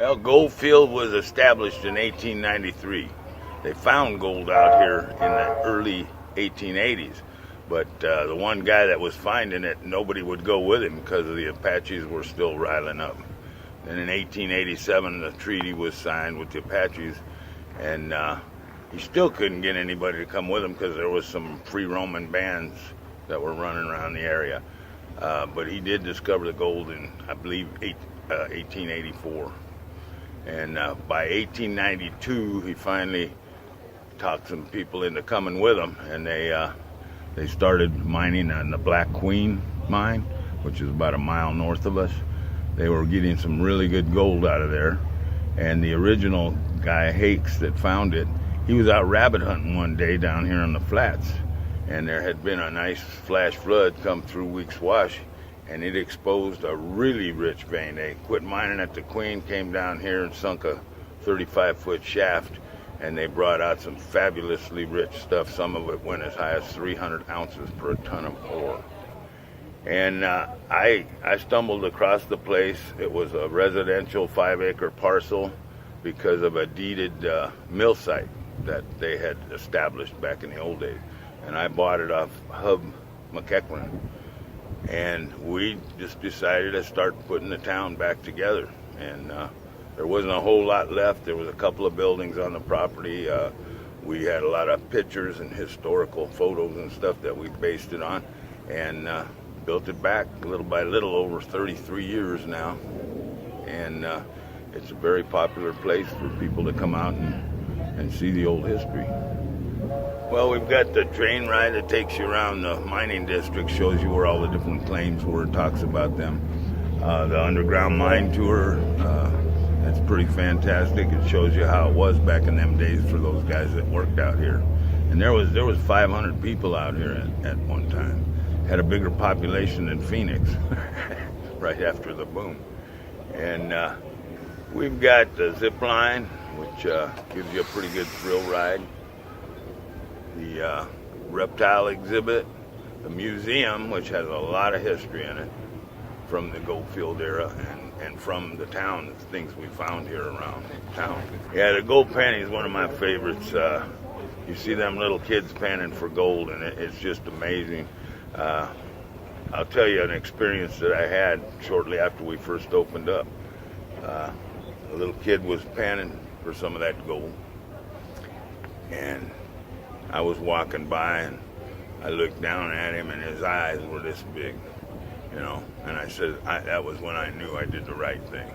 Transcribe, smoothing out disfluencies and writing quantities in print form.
Well, Goldfield was established in 1893. They found gold out here in the early 1880s, but the one guy that was finding it, nobody would go with him because the Apaches were still riling up. Then in 1887, the treaty was signed with the Apaches, and he still couldn't get anybody to come with him because there was some free roaming bands that were running around the area. But he did discover the gold in, I believe, 1884. And by 1892, he finally talked some people into coming with him, and they started mining on the Black Queen mine, which is about a mile north of us. They were getting some really good gold out of there, and the original guy, Hakes, that found it, he was out rabbit hunting one day down here on the flats, and there had been a nice flash flood come through Weeks Wash, and it exposed a really rich vein. They quit mining at the Queen, came down here and sunk a 35-foot shaft, and they brought out some fabulously rich stuff. Some of it went as high as 300 ounces per ton of ore. And I stumbled across the place. It was a residential 5-acre parcel because of a deeded mill site that they had established back in the old days. And I bought it off Hub McEachran. And we just decided to start putting the town back together. And there wasn't a whole lot left. There was a couple of buildings on the property. We had a lot of pictures and historical photos and stuff that we based it on, and built it back little by little over 33 years now. And it's a very popular place for people to come out and see the old history. Well, we've got the train ride that takes you around the mining district, shows you where all the different claims were, talks about them. The underground mine tour, that's pretty fantastic. It shows you how it was back in them days for those guys that worked out here. And there was 500 people out here at one time. Had a bigger population than Phoenix right after the boom. And we've got the zip line, which gives you a pretty good thrill ride. The reptile exhibit, the museum, which has a lot of history in it from the Goldfield era and from the town, the things we found here around town. Yeah, the gold panning is one of my favorites. You see them little kids panning for gold, and it's just amazing. I'll tell you an experience that I had shortly after we first opened up. A little kid was panning for some of that gold, and I was walking by, and I looked down at him, and his eyes were this big, you know. And I said, that was when I knew I did the right thing.